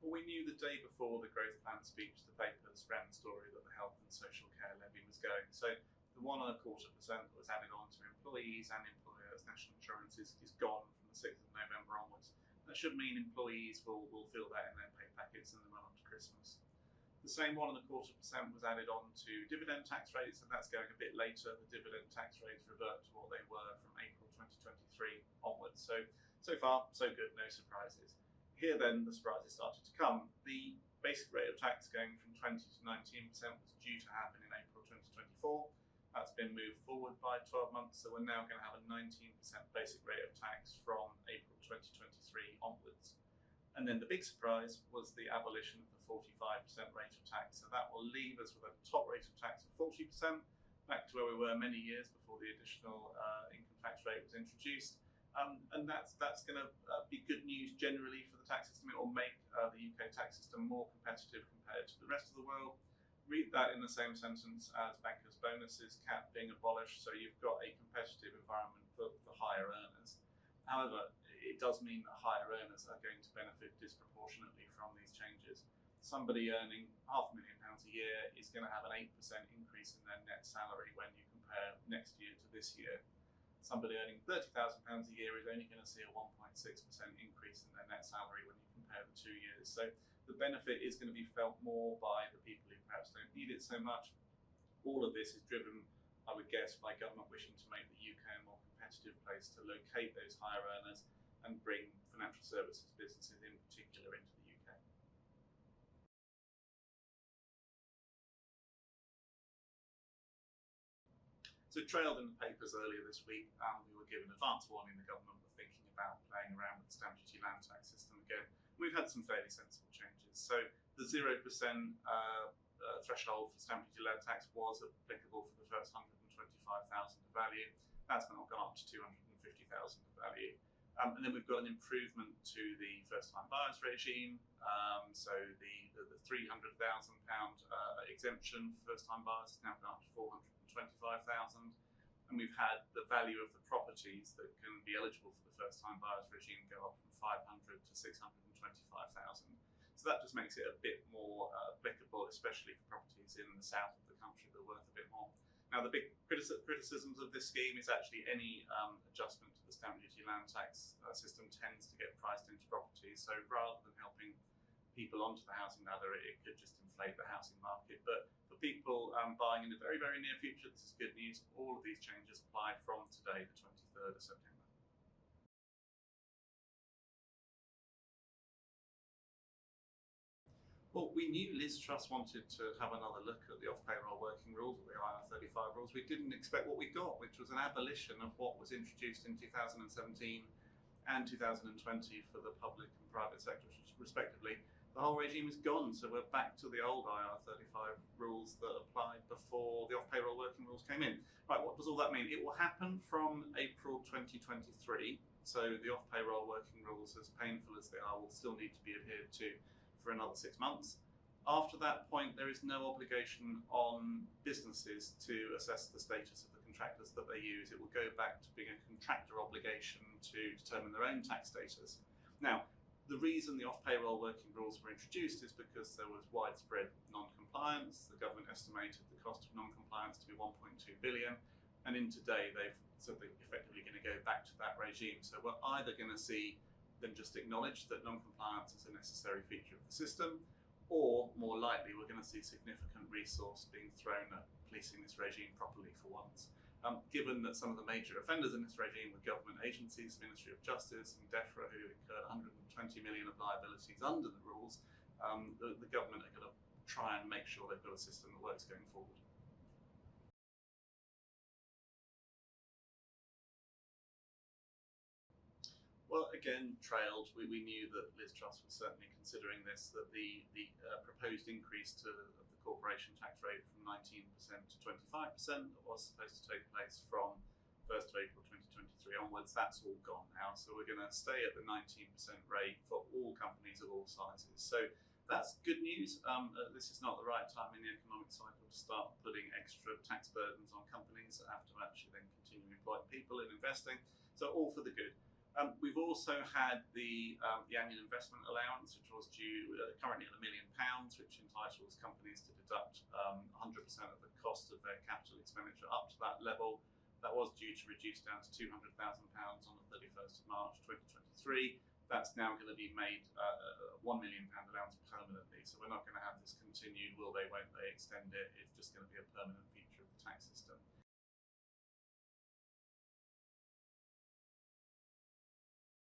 Well, we knew the day before the growth plan speech, the papers ran the story that the health and social care levy was going. So the 1.25% that was added on to employees and employers' national insurance is gone from the 6th of November onwards. That should mean employees will feel that in their pay packets in the run up to Christmas. The same 1.25% was added on to dividend tax rates, and that's going a bit later. The dividend tax rates revert to what they were from April 2023 onwards. So far, so good, no surprises. Here then, the surprises started to come. The basic rate of tax going from 20 to 19% was due to happen in April 2024. That's been moved forward by 12 months, so we're now going to have a 19% basic rate of tax from April 2023 onwards. And then the big surprise was the abolition of the 45% rate of tax. So that will leave us with a top rate of tax of 40%, back to where we were many years before the additional income tax rate was introduced. And that's going to be good news generally for the tax system. It will make the UK tax system more competitive compared to the rest of the world. Read that in the same sentence as bankers' bonuses cap being abolished, so you've got a competitive environment for higher earners. However, it does mean that higher earners are going to benefit disproportionately from these changes. Somebody earning £500,000 a year is going to have an 8% increase in their net salary when you compare next year to this year. Somebody earning £30,000 a year is only going to see a 1.6% increase in their net salary when you compare the 2 years. So the benefit is going to be felt more by the people who perhaps don't need it so much. All of this is driven, I would guess, by government wishing to make the UK a more competitive place to locate those higher earners and bring financial services businesses in particular into the UK. So it trailed in the papers earlier this week. We were given advance warning the government were thinking about playing around with the stamp duty land tax system again. We've had some fairly sensible changes. So the 0% threshold for stamp duty land tax was applicable for the first 125,000 of value. That's now gone up to 250,000 of value. And then we've got an improvement to the first-time buyers regime. So the £300,000 exemption for first-time buyers has now gone up to 425,000. And we've had the value of the properties that can be eligible for the first-time buyers regime go up from 500 to 625,000. So that just makes it a bit more applicable, especially for properties in the south of the country that are worth a bit more. Now, the big criticisms of this scheme is actually any adjustment to the stamp duty land tax system tends to get priced into properties. So rather than helping people onto the housing ladder, it could just inflate the housing market. But for people buying in the very, very near future, this is good news. All of these changes apply from today, the 23rd of September. Well, we knew Liz Truss wanted to have another look at the off-payroll working rules, or the IR35 rules. We didn't expect what we got, which was an abolition of what was introduced in 2017 and 2020 for the public and private sectors, respectively. The whole regime is gone, so we're back to the old IR35 rules that applied before the off-payroll working rules came in. Right, what does all that mean? It will happen from April 2023, so the off-payroll working rules, as painful as they are, will still need to be adhered to for another 6 months. After that point, there is no obligation on businesses to assess the status of the contractors that they use. It will go back to being a contractor obligation to determine their own tax status. Now, the reason the off-payroll working rules were introduced is because there was widespread non-compliance. The government estimated the cost of non-compliance to be 1.2 billion, and in today they've said they're effectively going to go back to that regime. So we're either going to see them just acknowledge that non-compliance is a necessary feature of the system, or more likely we're going to see significant resource being thrown at policing this regime properly for once. Given that some of the major offenders in this regime were government agencies, Ministry of Justice and DEFRA, who incurred 120 million of liabilities under the rules, the government are going to try and make sure they've got a system that works going forward. Well, again, trailed. We knew that Liz Truss was certainly considering this, that the proposed increase of the corporation tax rate from 19% to 25% that was supposed to take place from 1st of April 2023 onwards, that's all gone now. So we're going to stay at the 19% rate for all companies of all sizes. So that's good news. This is not the right time in the economic cycle to start putting extra tax burdens on companies that have to actually then continue employing people and investing. So all for the good. We've also had the annual investment allowance, which was due currently at £1 million, which entitles companies to deduct 100% of the cost of their capital expenditure up to that level. That was due to reduce down to £200,000 on the 31st of March 2023. That's now going to be made £1 million allowance permanently. So we're not going to have this continued will they, won't they extend it. It's just going to be a permanent feature of the tax system.